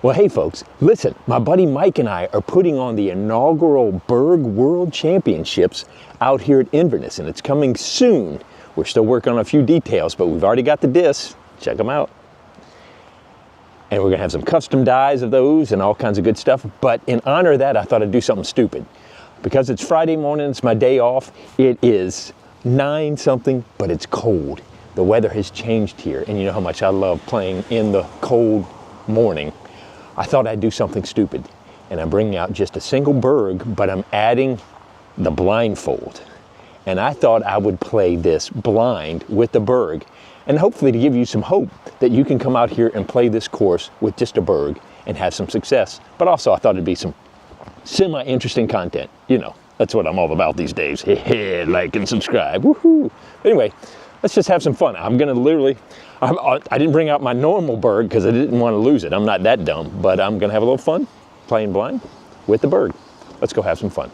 Well, hey folks, listen, my buddy Mike and I are putting on the inaugural Berg World Championships out here at Inverness, and it's coming soon. We're still working on a few details, but we've already got the discs. Check them out. And we're gonna have some custom dies of those and all kinds of good stuff. But in honor of that, I thought I'd do something stupid. Because it's Friday morning, it's my day off. It is 9 something, but it's cold. The weather has changed here, and you know how much I love playing in the cold morning. I thought I'd do something stupid, and I'm bringing out just a single Berg, but I'm adding the blindfold. And I thought I would play this blind with the Berg, and hopefully to give you some hope that you can come out here and play this course with just a Berg and have some success. But also I thought it'd be some semi-interesting content. You know, that's what I'm all about these days. Like and subscribe, woohoo. Anyway, let's just have some fun. I'm gonna literally, I didn't bring out my normal Berg because I didn't want to lose it. I'm not that dumb, but I'm gonna have a little fun playing blind with the Berg. Let's go have some fun.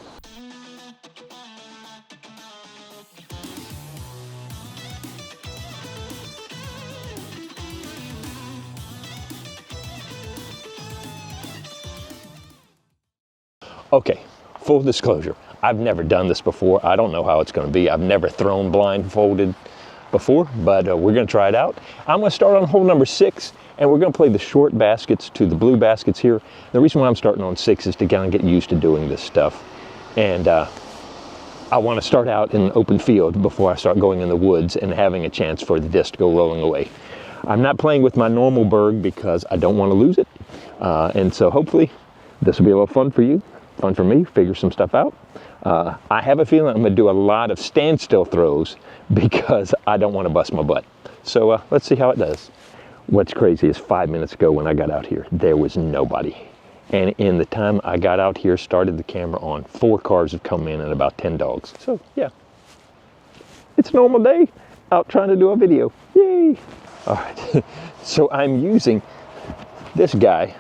Okay, full disclosure, I've never done this before. I don't know how it's gonna be. I've never thrown blindfolded before, but we're gonna try it out. I'm gonna start on hole number 6, and we're gonna play the short baskets to the blue baskets here. The reason why I'm starting on 6 is to kind of get used to doing this stuff. And I wanna start out in an open field before I start going in the woods and having a chance for the disc to go rolling away. I'm not playing with my normal Berg because I don't wanna lose it. And so hopefully this will be a little fun for you, fun for me, figure some stuff out. I have a feeling I'm gonna do a lot of standstill throws because I don't want to bust my butt. So let's see how it does. What's crazy is 5 minutes ago when I got out here, there was nobody. And in the time I got out here, started the camera on, 4 cars have come in and about 10 dogs. So yeah, it's a normal day out trying to do a video. Yay! All right, so I'm using this guy,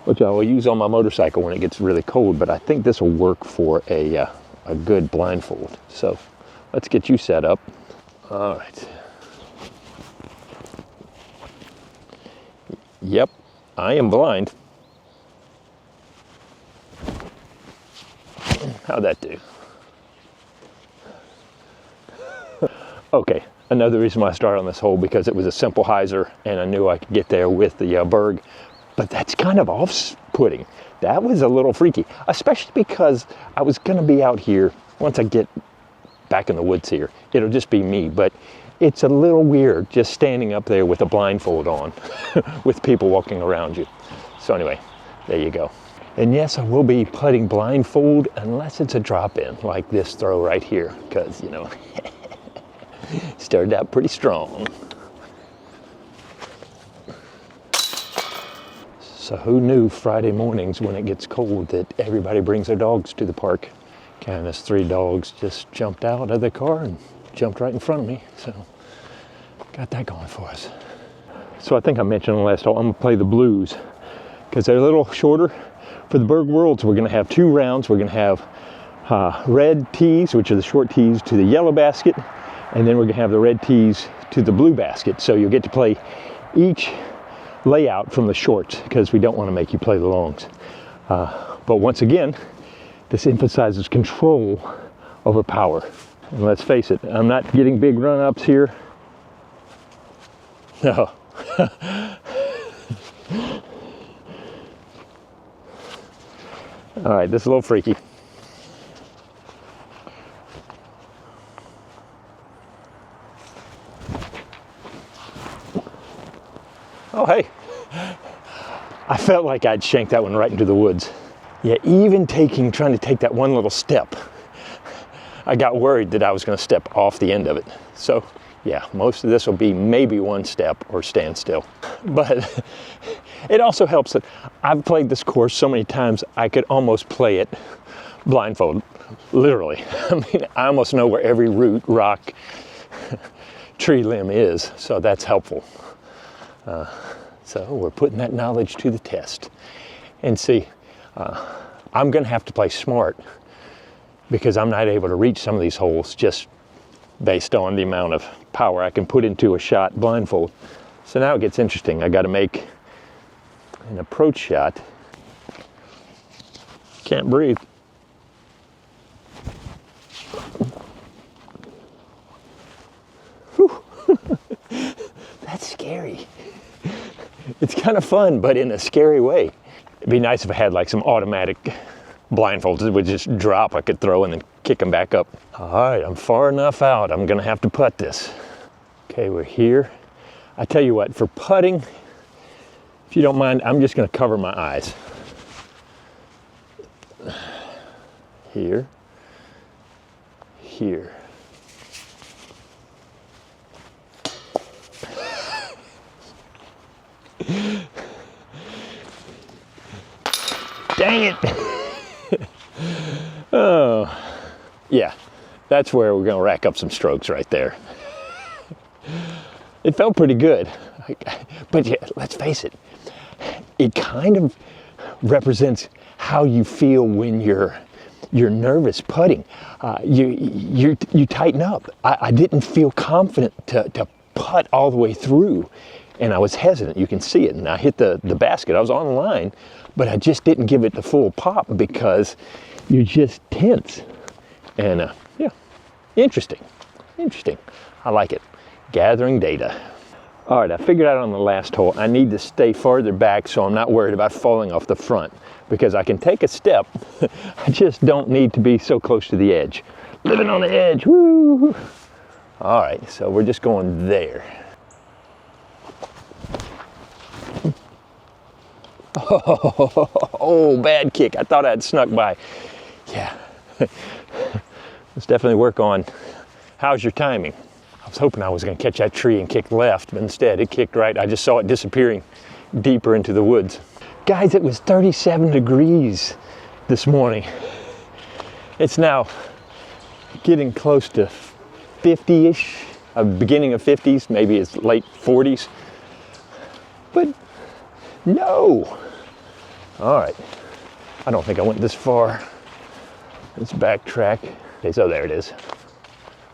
which I will use on my motorcycle when it gets really cold, but I think this will work for a good blindfold. So let's get you set up. All right. Yep, I am blind. How'd that do? Okay, another reason why I started on this hole, because it was a simple hyzer and I knew I could get there with the Berg. But that's kind of off-putting. That was a little freaky, especially because I was gonna be out here, once I get back in the woods here, it'll just be me, but it's a little weird just standing up there with a blindfold on with people walking around you. So anyway, there you go. And yes, I will be putting blindfold unless it's a drop-in, like this throw right here, because, you know, started out pretty strong. So who knew Friday mornings when it gets cold that everybody brings their dogs to the park? And this 3 dogs just jumped out of the car and jumped right in front of me. So got that going for us. So I think I mentioned in the last hole, I'm gonna play the blues because they're a little shorter. For the Berg Worlds, we're gonna have 2 rounds. We're gonna have red tees, which are the short tees, to the yellow basket. And then we're gonna have the red tees to the blue basket. So you'll get to play each layout from the shorts because we don't want to make you play the longs. But once again, this emphasizes control over power. And let's face it, I'm not getting big run-ups here. No. All right, this is a little freaky. Oh, hey. I felt like I'd shanked that one right into the woods. Yeah, even trying to take that one little step, I got worried that I was gonna step off the end of it. So yeah, most of this will be maybe 1 step or stand still. But it also helps that I've played this course so many times, I could almost play it blindfold, literally. I mean, I almost know where every root, rock, tree limb is, so that's helpful. So we're putting that knowledge to the test. And see, I'm gonna have to play smart because I'm not able to reach some of these holes just based on the amount of power I can put into a shot blindfold. So now it gets interesting. I gotta make An approach shot. Can't breathe. Whew. That's scary. It's kind of fun, but in a scary way. It'd be nice if I had like some automatic blindfolds that would just drop. I could throw and then kick them back up. All right, I'm far enough out. I'm gonna have to putt this. Okay, we're here. I tell you what, for putting, if you don't mind, I'm just gonna cover my eyes. Here, here. Dang it! Oh, yeah, that's where we're gonna rack up some strokes right there. It felt pretty good, but yeah, let's face it, it kind of represents how you feel when you're nervous putting. You tighten up. I didn't feel confident to putt all the way through, and I was hesitant. You can see it, and I hit the basket. I was on the line, but I just didn't give it the full pop because you're just tense. And yeah, interesting. I like it. Gathering data. All right, I figured out on the last hole, I need to stay farther back so I'm not worried about falling off the front, because I can take a step. I just don't need to be so close to the edge. Living on the edge, woo! All right, so we're just going there. Oh, bad kick. I thought I'd snuck by. Yeah. Let's definitely work on how's your timing. I was hoping I was going to catch that tree and kick left, but instead it kicked right. I just saw it disappearing deeper into the woods. Guys, it was 37 degrees this morning. It's now getting close to 50-ish, beginning of 50s, maybe it's late 40s. But no. All right, I don't think I went this far. Let's backtrack. Okay, so there it is.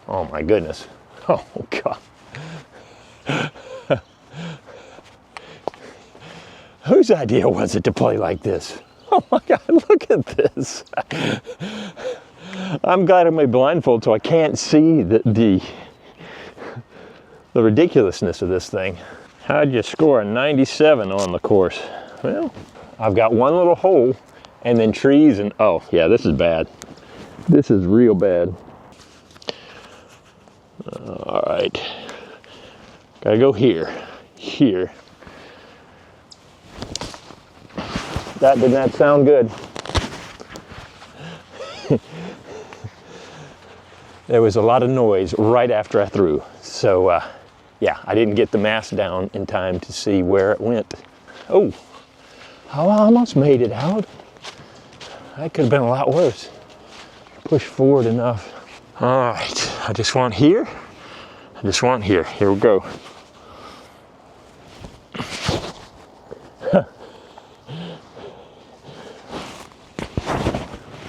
Oh my goodness. Oh God. Whose idea was it to play like this? Oh my God, look at this. I'm glad I'm blindfolded so I can't see the ridiculousness of this thing. How'd you score a 97 on the course? Well, I've got one little hole and then trees and, oh yeah, this is bad. This is real bad. All right, gotta go here, here. That did not sound good. There was a lot of noise right after I threw. So yeah, I didn't get the mast down in time to see where it went. Oh, I almost made it out. That could have been a lot worse. Push forward enough. All right, I just want here. I just want here. Here we go.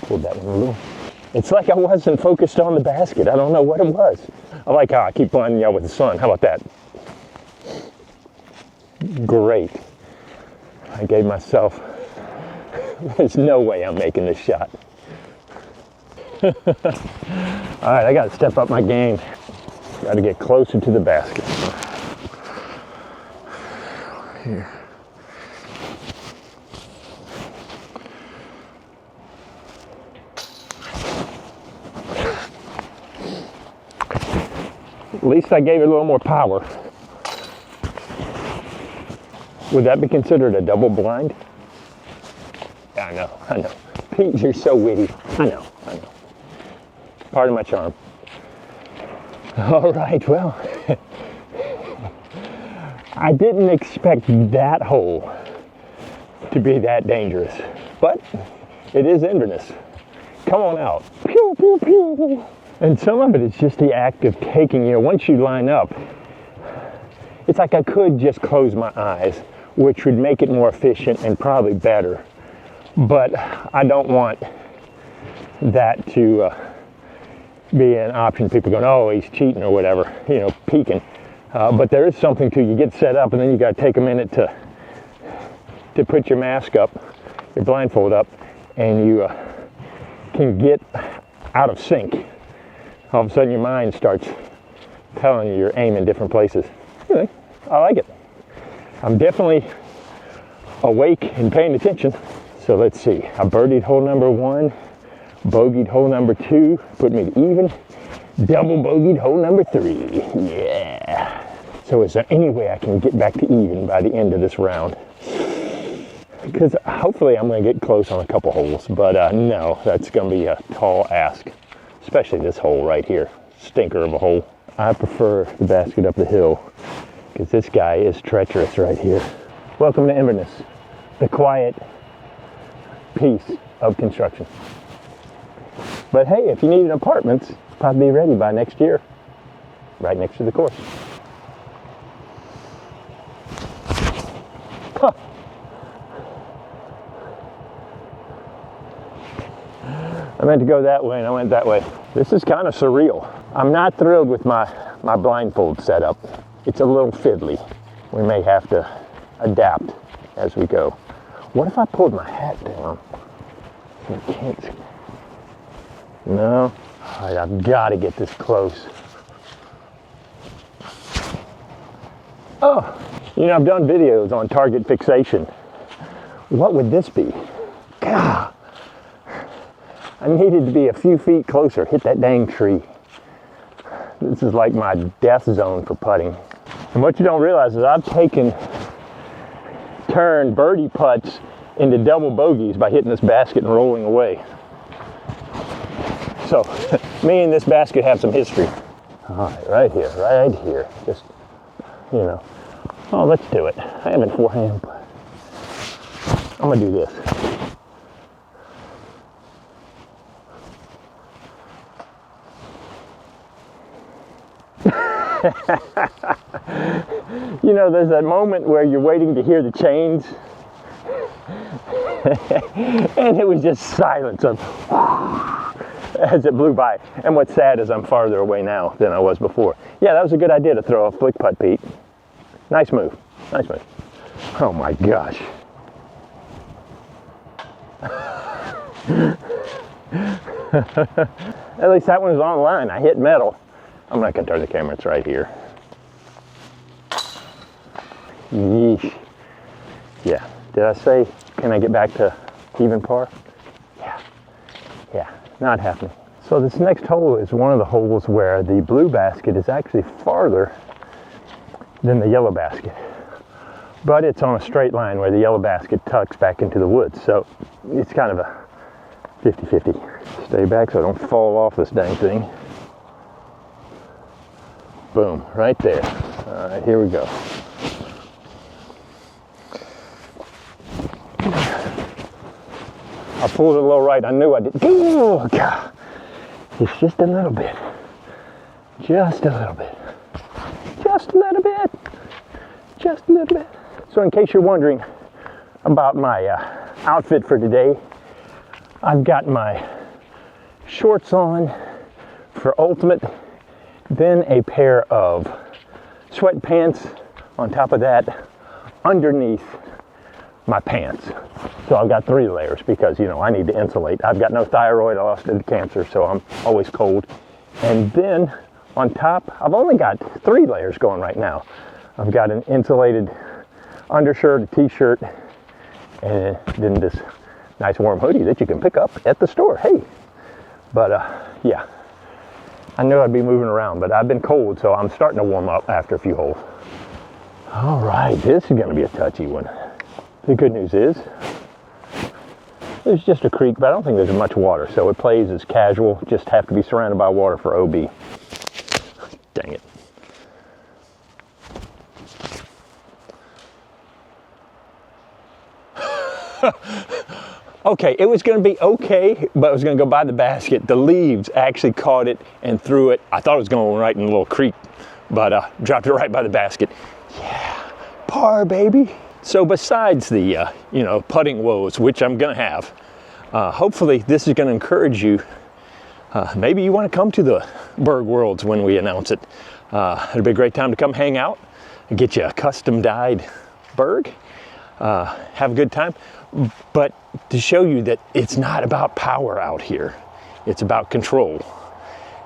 Pulled that one a little. It's like I wasn't focused on the basket. I don't know what it was. I like how I keep blinding you out with the sun. How about that? Great. I gave myself, there's no way I'm making this shot. All right, I got to step up my game. Got to get closer to the basket. Here. At least I gave it a little more power. Would that be considered a double blind? Yeah, I know. Pete, you're so witty. I know. Part of my charm. All right, well, I didn't expect that hole to be that dangerous, but it is Inverness. Come on out. Pew, pew, pew. And some of it is just the act of taking, once you line up, it's like I could just close my eyes, which would make it more efficient and probably better. But I don't want that to be an option. People going, oh, he's cheating or whatever, peeking. But there is something to, you get set up and then you got to take a minute to to put your mask up, your blindfold up, and you can get out of sync. All of a sudden your mind starts telling you you're aiming different places. Anyway, I like it. I'm definitely awake and paying attention. So let's see, I birdied hole number 1, bogeyed hole number 2, put me to even, double bogeyed hole number 3. Yeah. So is there any way I can get back to even by the end of this round? Because hopefully I'm going to get close on a couple holes, but no, that's going to be a tall ask, especially this hole right here. Stinker of a hole. I prefer the basket up the hill because this guy is treacherous right here. Welcome to Inverness, the quiet piece of construction. But hey, if you need an apartment, it's probably ready by next year, right next to the course. Huh. I meant to go that way and I went that way. This is kind of surreal. I'm not thrilled with my blindfold setup. It's a little fiddly. We may have to adapt as we go. What if I pulled my hat down? I can't. No, all right, I've got to get this close. Oh, you know, I've done videos on target fixation. What would this be? God, I needed to be a few feet closer, hit that dang tree. This is like my death zone for putting. And what you don't realize is I've turned birdie putts into double bogeys by hitting this basket and rolling away. So, me and this basket have some history. All right, right here. Just, you know. Oh, let's do it. I haven't forehand, but I'm gonna do this. You know, there's that moment where you're waiting to hear the chains and it was just silence of as it blew by. And what's sad is I'm farther away now than I was before. Yeah, that was a good idea to throw a flick putt, Pete. Nice move. Nice move. Oh my gosh. At least that one was online. I hit metal. I'm not gonna turn the camera, it's right here. Yeesh. Yeah, did I say, can I get back to even par? Yeah, not happening. So this next hole is one of the holes where the blue basket is actually farther than the yellow basket. But it's on a straight line where the yellow basket tucks back into the woods. So it's kind of a 50-50. Stay back so I don't fall off this dang thing. Boom, right there. All right, here we go. I pulled it a little right. I knew I did. Oh, God. It's just a little bit. Just a little bit. Just a little bit. Just a little bit. So in case you're wondering about my outfit for today, I've got my shorts on for ultimate, then a pair of sweatpants on top of that underneath my pants. So I've got 3 layers because, you know, I need to insulate. I've got no thyroid, I lost it to cancer, so I'm always cold. And then on top, I've only got 3 layers going right now. I've got an insulated undershirt, a t-shirt, and then this nice warm hoodie that you can pick up at the store. Hey, but yeah, I knew I'd be moving around, but I've been cold, so I'm starting to warm up after a few holes. All right, this is going to be a touchy one. The good news is there's just a creek, but I don't think there's much water, so it plays as casual. Just have to be surrounded by water for OB. Dang it. Okay, it was going to be okay, but it was going to go by the basket. The leaves actually caught it and threw it. I thought it was going right in a little creek, but dropped it right by the basket. Yeah, par, baby. So besides the, you know, putting woes, which I'm going to have, hopefully this is going to encourage you. Maybe you want to come to the Berg Worlds when we announce it. It'll be a great time to come hang out and get you a custom dyed Berg. have a good time, but to show you that it's not about power out here. It's about control.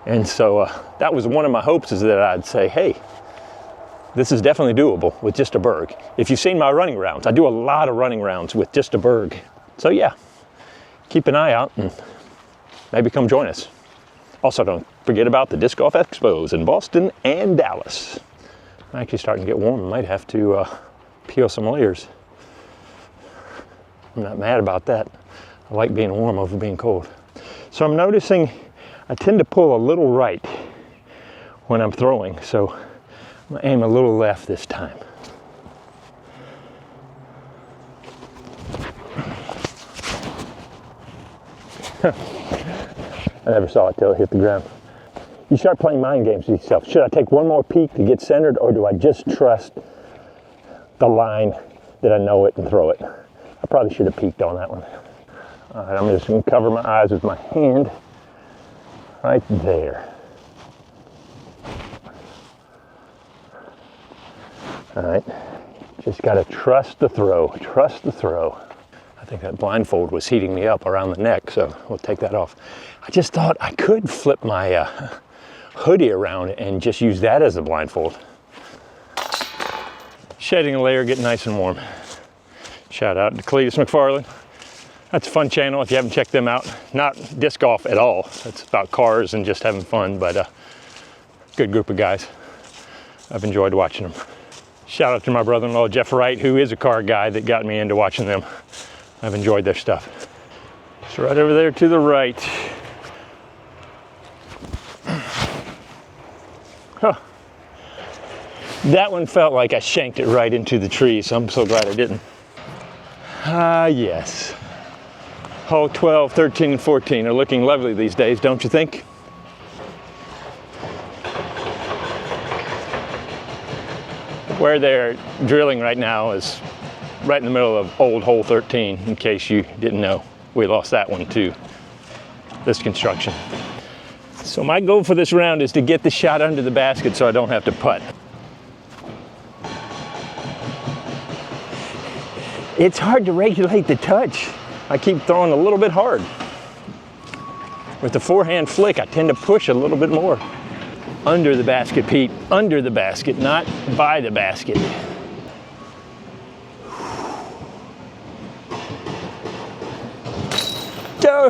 And so that was one of my hopes, is that I'd say, hey, this is definitely doable with just a Berg. If you've seen my running rounds, I do a lot of running rounds with just a Berg. So yeah, keep an eye out and maybe come join us. Also, don't forget about the Disc Golf Expos in Boston and Dallas. I'm actually starting to get warm. I might have to peel some layers. I'm not mad about that. I like being warm over being cold. So I'm noticing I tend to pull a little right when I'm throwing, so I'm gonna aim a little left this time. I never saw it till it hit the ground. You start playing mind games with yourself. Should I take one more peek to get centered, or do I just trust the line that I know it and throw it? I probably should have peeked on that one. All right, I'm just gonna cover my eyes with my hand right there. All right, just gotta trust the throw, trust the throw. I think that blindfold was heating me up around the neck, so we'll take that off. I just thought I could flip my hoodie around and just use that as a blindfold. Shedding a layer, getting nice and warm. Shout out to Cletus McFarland. That's a fun channel if you haven't checked them out. Not disc golf at all. It's about cars and just having fun, but good group of guys. I've enjoyed watching them. Shout out to my brother-in-law, Jeff Wright, who is a car guy, that got me into watching them. I've enjoyed their stuff. So right over there to the right. Huh. That one felt like I shanked it right into the tree, so I'm so glad I didn't. Ah, yes. Hole 12, 13, and 14 are looking lovely these days, don't you think? Where they're drilling right now is right in the middle of old hole 13, in case you didn't know. We lost that one too, this construction. So my goal for this round is to get the shot under the basket so I don't have to putt. It's hard to regulate the touch. I keep throwing a little bit hard. With the forehand flick, I tend to push a little bit more. Under the basket, Pete, under the basket, not by the basket.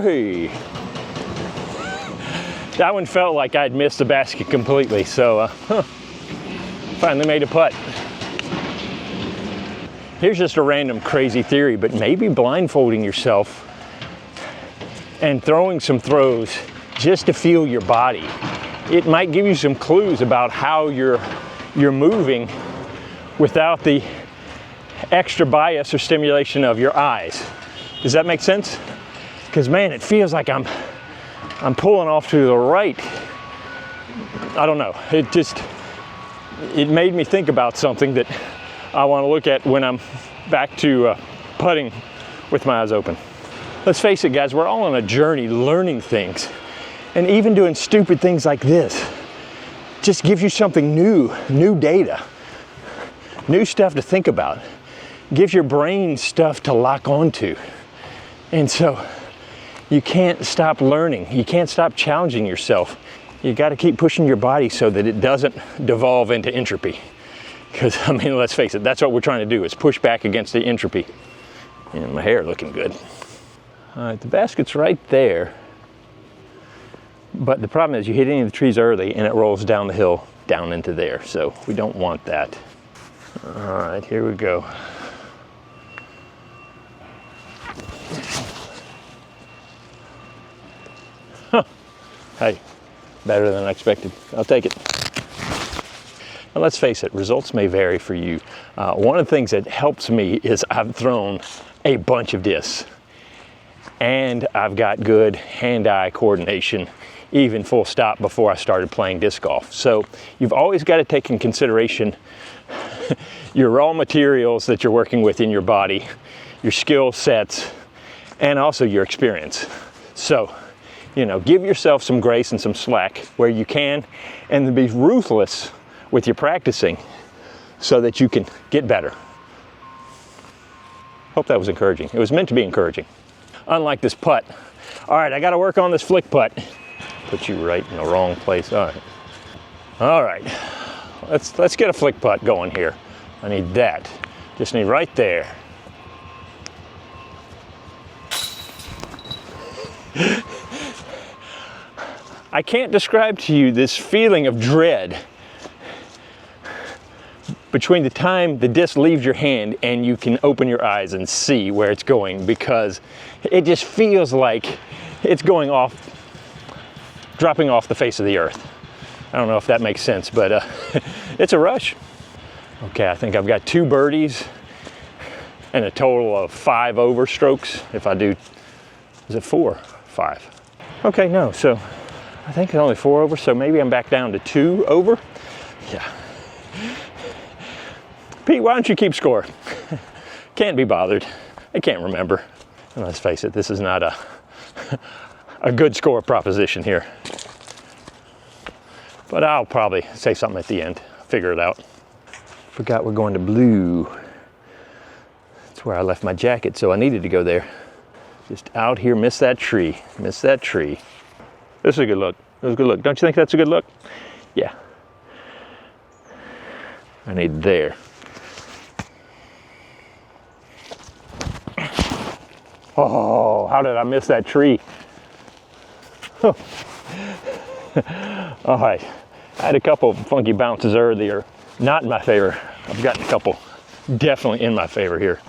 Hey. That one felt like I'd missed the basket completely, so finally made a putt. Here's just a random crazy theory, but maybe blindfolding yourself and throwing some throws just to feel your body, it might give you some clues about how you're moving without the extra bias or stimulation of your eyes. Does that make sense? Because man, it feels like I'm pulling off to the right. I don't know, it made me think about something that I want to look at when I'm back to putting with my eyes open. Let's face it, guys, we're all on a journey learning things. And even doing stupid things like this just gives you something new data, new stuff to think about. Gives your brain stuff to lock onto. And so you can't stop learning. You can't stop challenging yourself. You got to keep pushing your body so that it doesn't devolve into entropy. Because, I mean, let's face it, that's what we're trying to do, is push back against the entropy. And my hair looking good. All right, the basket's right there. But the problem is you hit any of the trees early and it rolls down the hill down into there. So we don't want that. All right, here we go. Huh. Hey, better than I expected. I'll take it. And let's face it, results may vary for you. One of the things that helps me is I've thrown a bunch of discs. And I've got good hand-eye coordination, even full stop, before I started playing disc golf. So you've always got to take in consideration your raw materials that you're working with in your body, your skill sets, and also your experience. So, you know, give yourself some grace and some slack where you can, and then be ruthless with your practicing so that you can get better. Hope that was encouraging. It was meant to be encouraging. Unlike this putt. All right, I got to work on this flick putt. Put you right in the wrong place. All right. All right. Let's get a flick putt going here. I need that. Just need right there. I can't describe to you this feeling of dread between the time the disc leaves your hand and you can open your eyes and see where it's going, because it just feels like it's going off, dropping off the face of the earth. I don't know if that makes sense, but it's a rush. Okay, I think I've got 2 birdies and a total of 5 overstrokes. If I do, is it 4? 5. Okay, no, so I think it's only 4 over, so maybe I'm back down to 2 over. Yeah. Pete, why don't you keep score? Can't be bothered. I can't remember. And let's face it, this is not a good score proposition here. But I'll probably say something at the end, figure it out. Forgot we're going to blue. That's where I left my jacket, so I needed to go there. Just out here, miss that tree, miss that tree. This is a good look. That was a good look. Don't you think that's a good look? Yeah. I need there. Oh, how did I miss that tree? All right. I had a couple funky bounces earlier. Not in my favor. I've gotten a couple definitely in my favor here.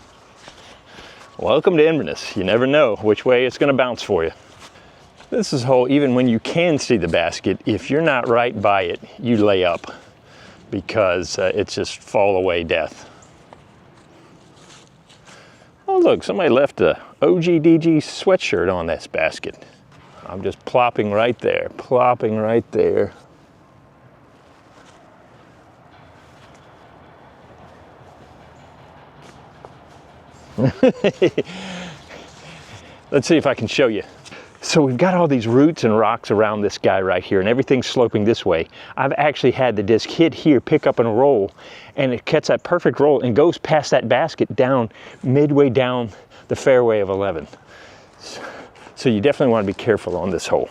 Welcome to Inverness. You never know which way it's going to bounce for you. This is whole, even when you can see the basket, if you're not right by it, you lay up, because it's just fall away death. Oh look, somebody left a OGDG sweatshirt on this basket. I'm just plopping right there, plopping right there. Let's see if I can show you. So we've got all these roots and rocks around this guy right here, and everything's sloping this way. I've actually had the disc hit here, pick up and roll, and it gets that perfect roll and goes past that basket down, midway down the fairway of 11. So you definitely want to be careful on this hole.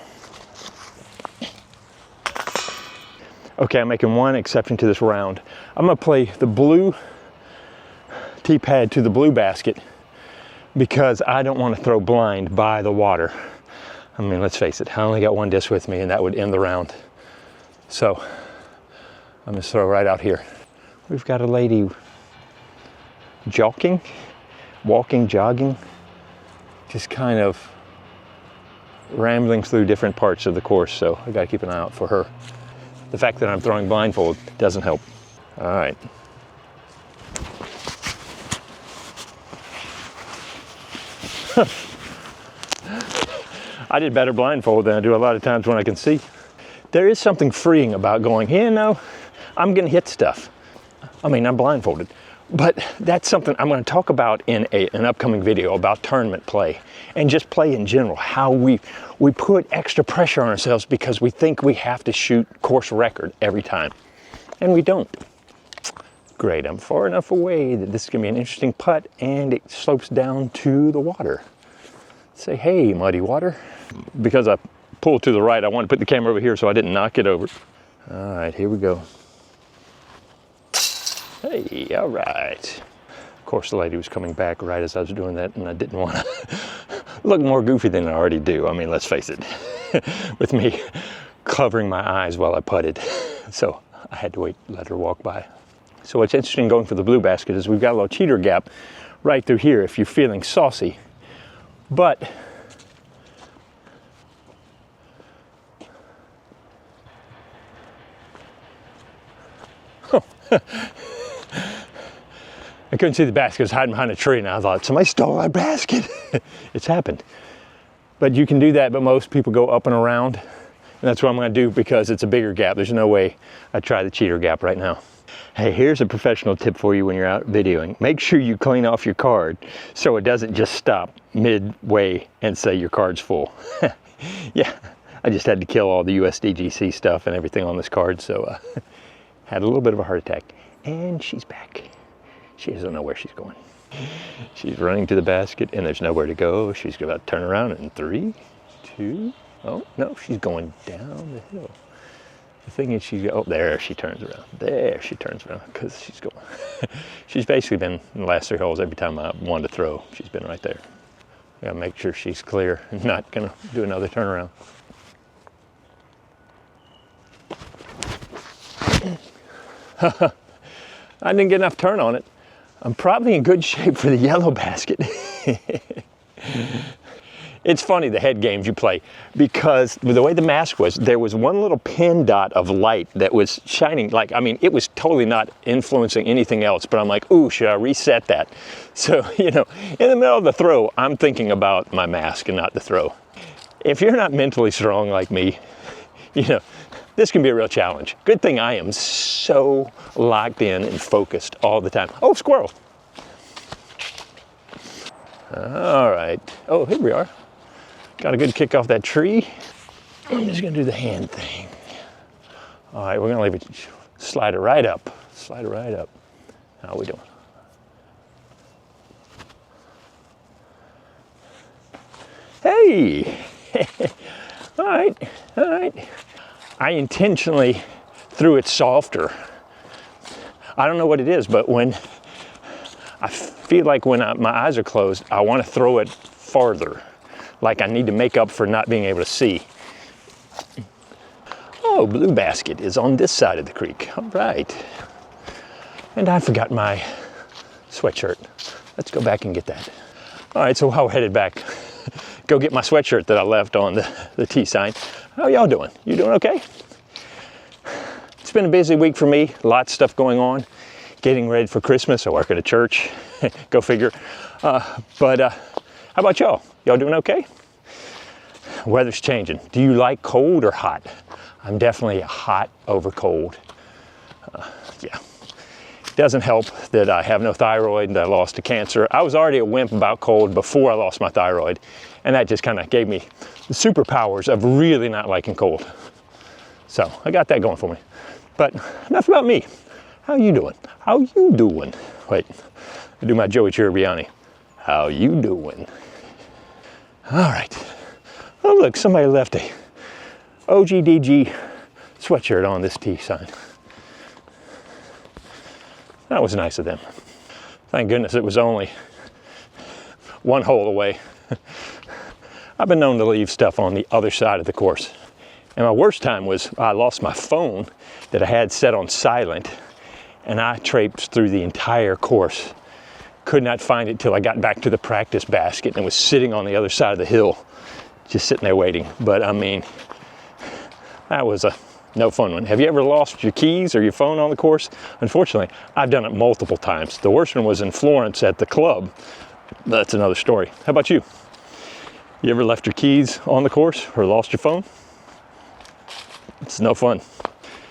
Okay, I'm making one exception to this round. I'm gonna play the blue tee pad to the blue basket because I don't want to throw blind by the water. I mean, let's face it, I only got one disc with me and that would end the round. So I'm gonna throw right out here. We've got a lady jogging, walking, jogging, just kind of rambling through different parts of the course, so I gotta keep an eye out for her. The fact that I'm throwing blindfold doesn't help. All right. I did better blindfold than I do a lot of times when I can see. There is something freeing about going, you know, I'm gonna hit stuff. I mean, I'm blindfolded. But that's something I'm gonna talk about in an upcoming video about tournament play and just play in general, how we put extra pressure on ourselves because we think we have to shoot course record every time, and we don't. Great, I'm far enough away that this is gonna be an interesting putt, and it slopes down to the water. Say, hey, muddy water. Because I pulled to the right, I wanted to put the camera over here so I didn't knock it over. All right, here we go. Hey, all right. Of course, the lady was coming back right as I was doing that, and I didn't want to look more goofy than I already do. I mean, let's face it, with me covering my eyes while I putted. So I had to wait, let her walk by. So what's interesting going for the blue basket is we've got a little cheater gap right through here if you're feeling saucy. But I couldn't see the basket, it was hiding behind a tree, and I thought, somebody stole my basket. It's happened. But you can do that, but most people go up and around. And that's what I'm gonna do because it's a bigger gap. There's no way I'd try the cheater gap right now. Hey, here's a professional tip for you when you're out videoing. Make sure you clean off your card so it doesn't just stop midway and say your card's full. Yeah, I just had to kill all the USDGC stuff and everything on this card, so had a little bit of a heart attack. And she's back. She doesn't know where she's going. She's running to the basket and there's nowhere to go. She's about to turn around in 3, 2, oh no, she's going down the hill. The thing is, oh, there she turns around. There she turns around because she's going. She's basically been in the last 3 holes every time I wanted to throw. She's been right there. I gotta make sure she's clear and not gonna do another turnaround. I didn't get enough turn on it. I'm probably in good shape for the yellow basket. It's funny, the head games you play, because the way the mask was, there was one little pin dot of light that was shining, like, I mean, it was totally not influencing anything else, but I'm like, ooh, should I reset that? So, you know, in the middle of the throw, I'm thinking about my mask and not the throw. If you're not mentally strong like me, you know, this can be a real challenge. Good thing I am so locked in and focused all the time. Oh, squirrel. All right. Oh, here we are. Got a good kick off that tree. I'm just gonna do the hand thing. All right, we're gonna leave it, slide it right up. Slide it right up. How are we doing? Hey! All right, all right. I intentionally threw it softer. I don't know what it is, but when I feel like when my eyes are closed, I want to throw it farther. Like I need to make up for not being able to see. Oh, blue basket is on this side of the creek. All right. And I forgot my sweatshirt. Let's go back and get that. All right, so while we're headed back, go get my sweatshirt that I left on the tee sign. How y'all doing? You doing okay? It's been a busy week for me. Lots of stuff going on. Getting ready for Christmas. I work at a church. Go figure. But how about y'all? Y'all doing okay? Weather's changing. Do you like cold or hot? I'm definitely hot over cold. Yeah. It doesn't help that I have no thyroid and I lost to cancer. I was already a wimp about cold before I lost my thyroid. And that just kind of gave me the superpowers of really not liking cold. So I got that going for me. But enough about me. How you doing? How you doing? Wait, I do my Joey Chiribiani. How you doing? All right. Oh look, somebody left a OGDG sweatshirt on this tee sign. That was nice of them. Thank goodness it was only 1 hole away. I've been known to leave stuff on the other side of the course. And my worst time was I lost my phone that I had set on silent, and I traipsed through the entire course. Could not find it till I got back to the practice basket and was sitting on the other side of the hill, just sitting there waiting. But I mean, that was a no fun one. Have you ever lost your keys or your phone on the course? Unfortunately, I've done it multiple times. The worst one was in Florence at the club. That's another story. How about you? You ever left your keys on the course or lost your phone? It's no fun.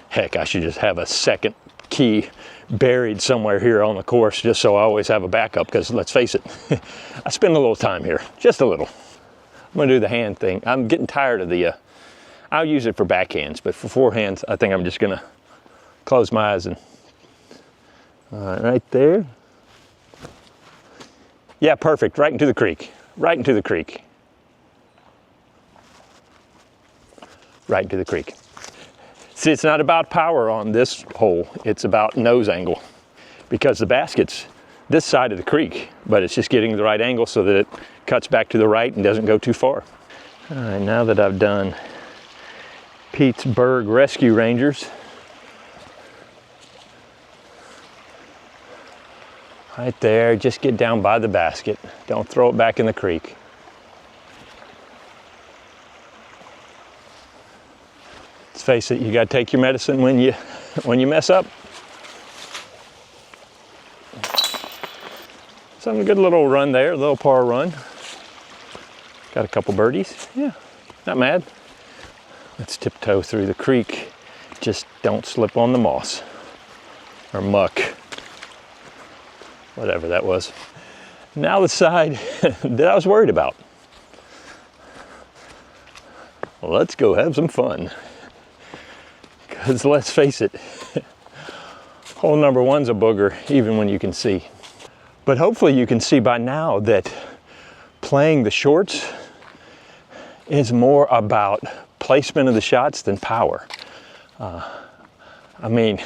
Heck, I should just have a second key buried somewhere here on the course just so I always have a backup, because let's face it, I spend a little time here, just a little. I'm gonna do the hand thing. I'm getting tired of the, I'll use it for backhands, but for forehands, I think I'm just gonna close my eyes and, all right, right there. Yeah, perfect, right into the creek, right into the creek. Right into the creek. See, it's not about power on this hole, it's about nose angle, because the basket's this side of the creek, but it's just getting the right angle so that it cuts back to the right and doesn't go too far. All right, now that I've done Pete's Berg Rescue Rangers, right there, just get down by the basket. Don't throw it back in the creek. Let's face it, you gotta take your medicine when you mess up. So a good little run there, a little par run. Got a couple birdies, yeah, not mad. Let's tiptoe through the creek. Just don't slip on the moss or muck, whatever that was. Now the side that I was worried about. Let's go have some fun. Because let's face it, hole number one's a booger, even when you can see. But hopefully you can see by now that playing the shorts is more about placement of the shots than power. I mean,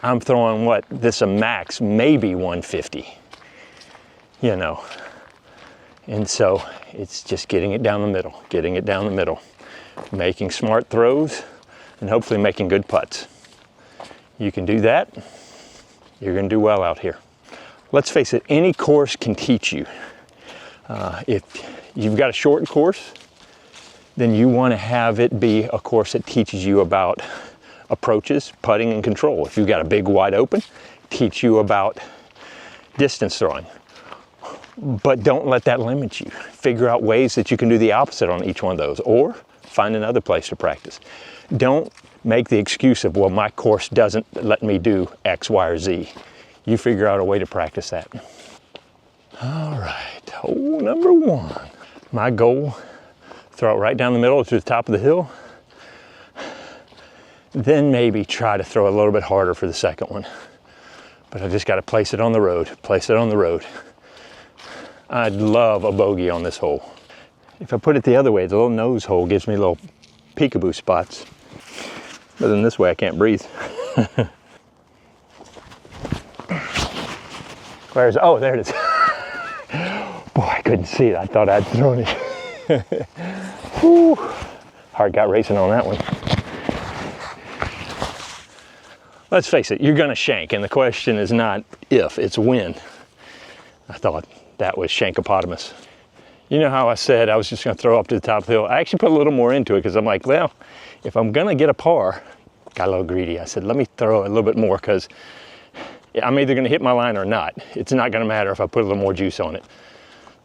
I'm throwing what, this a max, maybe 150, you know. And so it's just getting it down the middle, making smart throws, and hopefully making good putts. You can do that, you're gonna do well out here. Let's face it, any course can teach you. If you've got a short course, then you wanna have it be a course that teaches you about approaches, putting, and control. If you've got a big wide open, teach you about distance throwing. But don't let that limit you. Figure out ways that you can do the opposite on each one of those, or find another place to practice. Don't make the excuse of, well, my course doesn't let me do X, Y, or Z. You figure out a way to practice that. All right, hole number one. My goal, throw it right down the middle to the top of the hill. Then maybe try to throw a little bit harder for the second one. But I just got to place it on the road, place it on the road. I'd love a bogey on this hole. If I put it the other way, the little nose hole gives me little peekaboo spots. But then this way I can't breathe. Where's, oh, there it is. Boy, I couldn't see it. I thought I'd thrown it. Whew. Heart got racing on that one. Let's face it, you're gonna shank, and the question is not if, it's when. I thought that was shankopotamus. You know how I said I was just gonna throw up to the top of the hill? I actually put a little more into it because I'm like, well, if I'm gonna get a par, got a little greedy. I said, let me throw a little bit more because I'm either gonna hit my line or not. It's not gonna matter if I put a little more juice on it.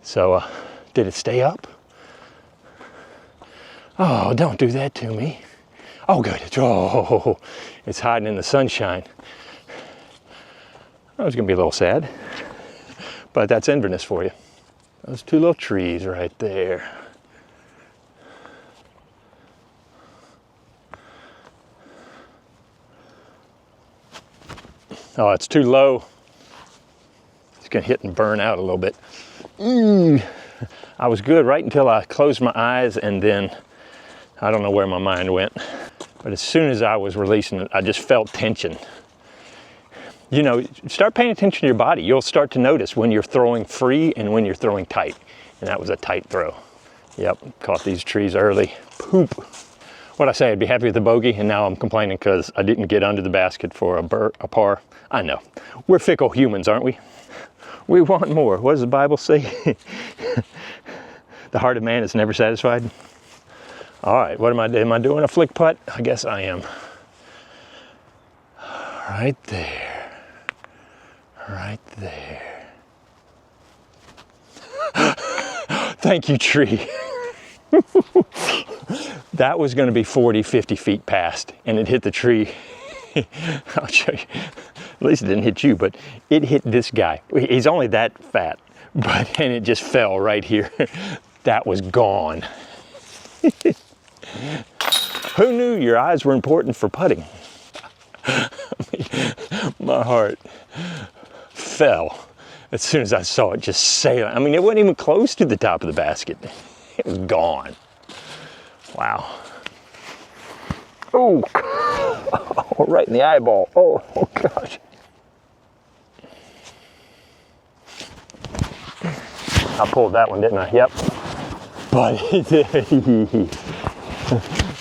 So, did it stay up? Oh, don't do that to me. Oh, good. Oh, it's hiding in the sunshine. I was gonna be a little sad, but that's Inverness for you. Those two little trees right there. Oh, it's too low. It's gonna hit and burn out a little bit. I was good right until I closed my eyes, and then I don't know where my mind went. But as soon as I was releasing it, I just felt tension. You know, start paying attention to your body. You'll start to notice when you're throwing free and when you're throwing tight. And that was a tight throw. Yep, caught these trees early. Poop. What'd I say? I'd be happy with the bogey, and now I'm complaining because I didn't get under the basket for a par. I know. We're fickle humans, aren't we? We want more. What does the Bible say? The heart of man is never satisfied. All right, what am I doing a flick putt? I guess I am. Right there. Right there. Thank you, tree. That was going to be 40, 50 feet past, and it hit the tree. I'll show you. At least it didn't hit you, but it hit this guy. He's only that fat, and it just fell right here. That was gone. Who knew your eyes were important for putting? I mean, my heart fell as soon as I saw it just sailing. I mean, it wasn't even close to the top of the basket. It was gone. Wow. Oh, oh, right in the eyeball. Oh, oh gosh. I pulled that one, didn't I? Yep. But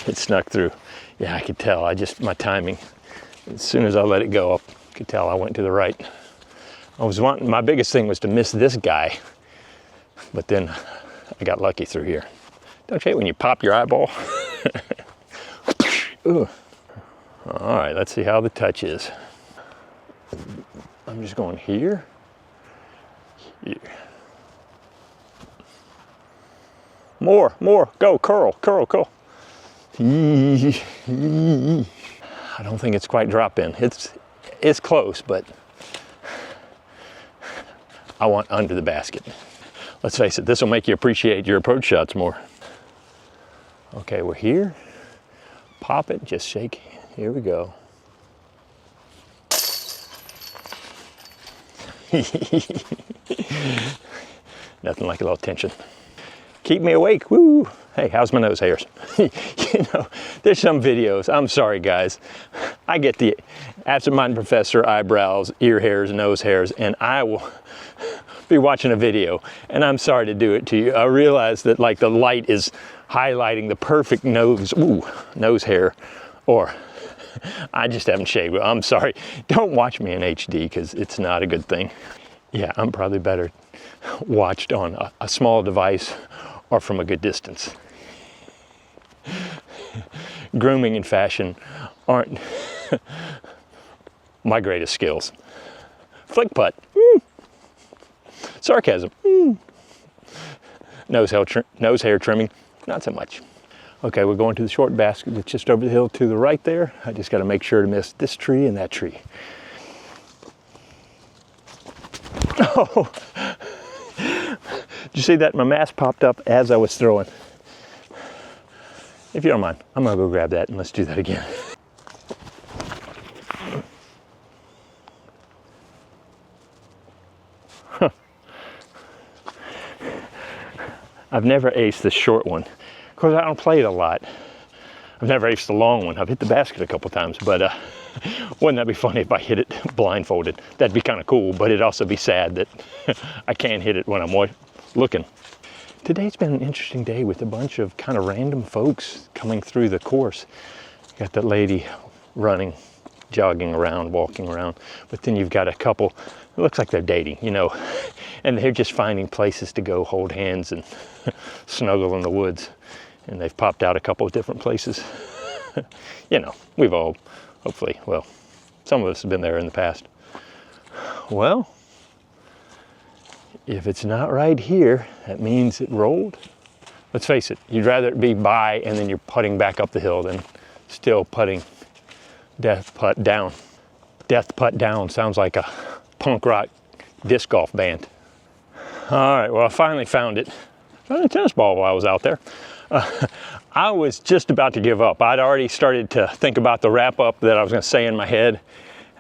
it snuck through. Yeah, I could tell. My timing. As soon as I let it go, I could tell I went to the right. My biggest thing was to miss this guy, but then I got lucky through here. Don't you hate when you pop your eyeball? Ooh. All right, let's see how the touch is. I'm just going here, here. More, go, curl. I don't think it's quite drop in. It's close, but I want under the basket. Let's face it, this will make you appreciate your approach shots more. Okay, we're here. Pop it, just shake. Here we go. Nothing like a little tension. Keep me awake, woo! Hey, how's my nose hairs? You know, there's some videos, I'm sorry guys, I get the absent-minded professor eyebrows, ear hairs, nose hairs, and I will be watching a video, and I'm sorry to do it to you. I realize that like the light is highlighting the perfect nose hair, or I just haven't shaved. I'm sorry. Don't watch me in HD because it's not a good thing. Yeah, I'm probably better watched on a small device or from a good distance. Grooming and fashion aren't my greatest skills. Flick putt. Sarcasm. Nose hair trimming. Not so much. Okay, we're going to the short basket that's just over the hill to the right there. I just got to make sure to miss this tree and that tree. Oh, did you see that? My mask popped up as I was throwing. If you don't mind, I'm gonna go grab that and let's do that again. Huh. I've never aced the short one. Of course, I don't play it a lot. I've never aced the long one. I've hit the basket a couple times, but wouldn't that be funny if I hit it blindfolded? That'd be kind of cool, but it'd also be sad that I can't hit it when I'm looking. Today's been an interesting day with a bunch of kind of random folks coming through the course. Got that lady running, jogging around, walking around, but then you've got a couple, it looks like they're dating, you know, and they're just finding places to go hold hands and snuggle in the woods. And they've popped out a couple of different places. You know, we've all, hopefully, well, some of us have been there in the past. Well, if it's not right here, that means it rolled. Let's face it, you'd rather it be by and then you're putting back up the hill than still putting death putt down. Death putt down sounds like a punk rock disc golf band. All right, well, I finally found it. Found a tennis ball while I was out there. I was just about to give up. I'd already started to think about the wrap up that I was going to say in my head,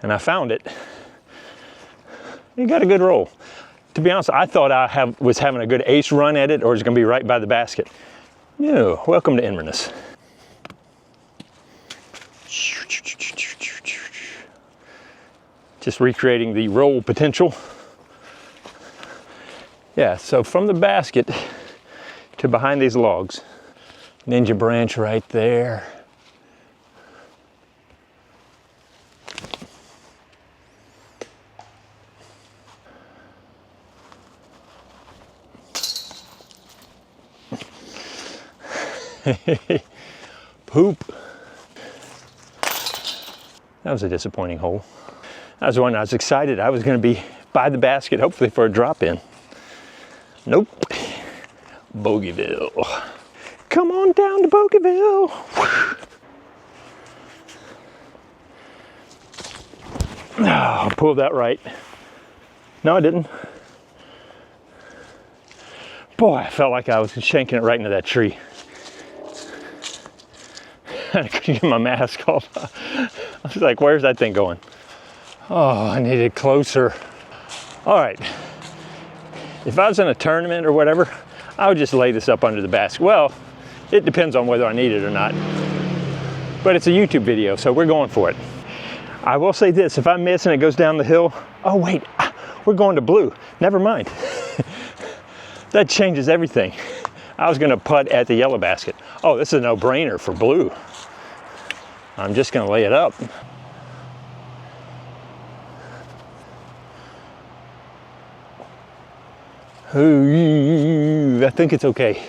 and I found it. It got a good roll. To be honest, I thought I was having a good ace run at it, or it was going to be right by the basket. No, welcome to Inverness. Just recreating the roll potential. Yeah, so from the basket to behind these logs, ninja branch right there. Poop. That was a disappointing hole. That was one I was excited I was going to be by the basket, hopefully for a drop in. Nope. Bogeyville. Come on down to Bogeyville. Oh, I pulled that right. No, I didn't. Boy, I felt like I was shanking it right into that tree. I couldn't get my mask off. I was like, where's that thing going? Oh, I need it closer. All right. If I was in a tournament or whatever, I would just lay this up under the basket. Well, it depends on whether I need it or not. But it's a YouTube video, so we're going for it. I will say this, if I miss and it goes down the hill, oh wait, we're going to blue. Never mind. That changes everything. I was gonna putt at the yellow basket. Oh, this is a no-brainer for blue. I'm just gonna lay it up. Ooh, I think it's okay.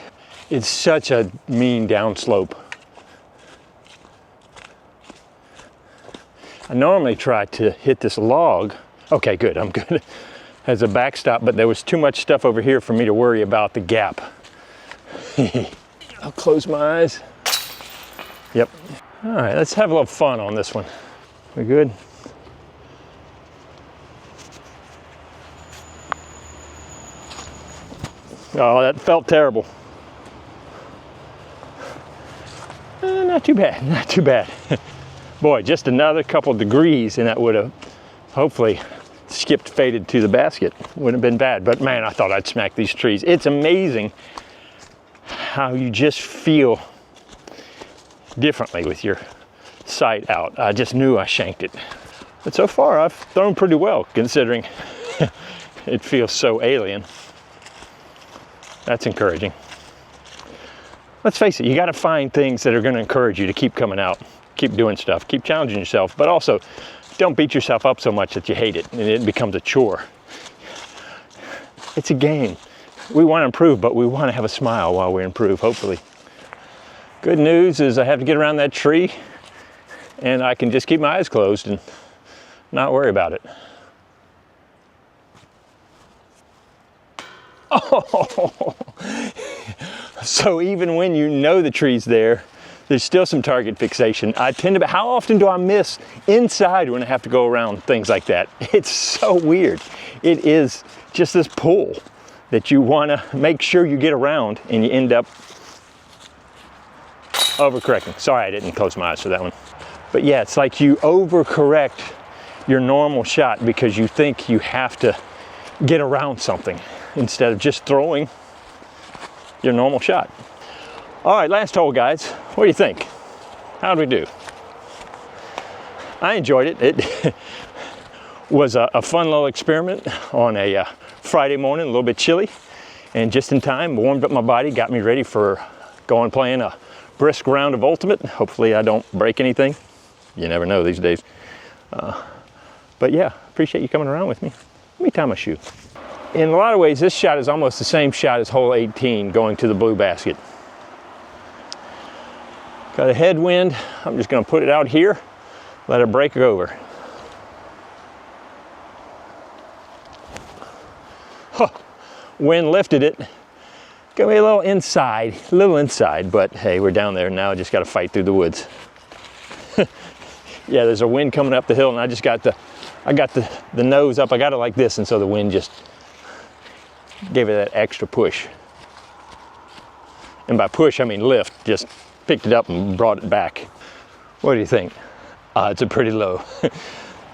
It's such a mean downslope. I normally try to hit this log. Okay, good, I'm good. As a backstop, but there was too much stuff over here for me to worry about the gap. I'll close my eyes. Yep. All right, let's have a little fun on this one. We good? Oh, that felt terrible. Not too bad, not too bad. Boy, just another couple degrees and that would have hopefully skipped, faded to the basket. Wouldn't have been bad, but man, I thought I'd smack these trees. It's amazing how you just feel differently with your sight out. I just knew I shanked it. But so far, I've thrown pretty well, considering it feels so alien. That's encouraging. Let's face it, you got to find things that are going to encourage you to keep coming out, keep doing stuff, keep challenging yourself, but also don't beat yourself up so much that you hate it and it becomes a chore. It's a game. We want to improve, but we want to have a smile while we improve, hopefully. Good news is I have to get around that tree and I can just keep my eyes closed and not worry about it. Oh, so even when you know the tree's there, there's still some target fixation. I tend to, how often do I miss inside when I have to go around things like that? It's so weird. It is just this pull that you want to make sure you get around and you end up overcorrecting. Sorry, I didn't close my eyes for that one. But yeah, it's like you overcorrect your normal shot because you think you have to get around something instead of just throwing your normal shot. All right, last hole, guys. What do you think? How'd we do? I enjoyed it. It was a fun little experiment on a Friday morning, a little bit chilly, and just in time, warmed up my body, got me ready for going playing a brisk round of Ultimate. Hopefully I don't break anything. You never know these days. But yeah, appreciate you coming around with me. Let me tie my shoe. In a lot of ways, this shot is almost the same shot as hole 18 going to the blue basket. Got a headwind. I'm just going to put it out here, let it break over. Huh. Wind lifted it. Got me a little inside, but hey, we're down there now. I just got to fight through the woods. Yeah, there's a wind coming up the hill, and I got the nose up. I got it like this, and so the wind just gave it that extra push. And by push, I mean lift. Just picked it up and brought it back. What do you think? Odds are pretty low. The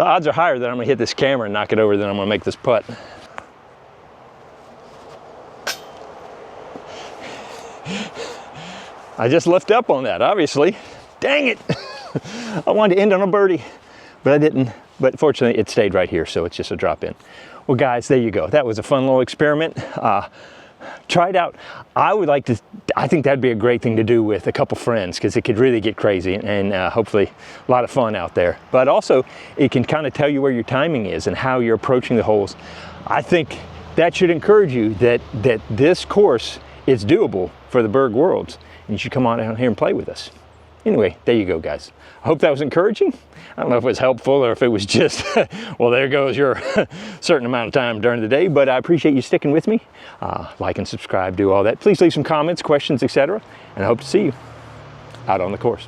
odds are higher that I'm gonna hit this camera and knock it over than I'm gonna make this putt. I just lifted up on that, obviously. Dang it! I wanted to end on a birdie, but I didn't. But fortunately, it stayed right here, so it's just a drop in. Well, guys, there you go. That was a fun little experiment. Try it out. I think that'd be a great thing to do with a couple friends because it could really get crazy and hopefully a lot of fun out there. But also, it can kind of tell you where your timing is and how you're approaching the holes. I think that should encourage you that this course is doable for the Berg Worlds. And you should come on down here and play with us. Anyway, there you go, guys. I hope that was encouraging. I don't know if it was helpful or if it was just, well, there goes your certain amount of time during the day, but I appreciate you sticking with me. Like and subscribe, do all that. Please leave some comments, questions, etc. And I hope to see you out on the course.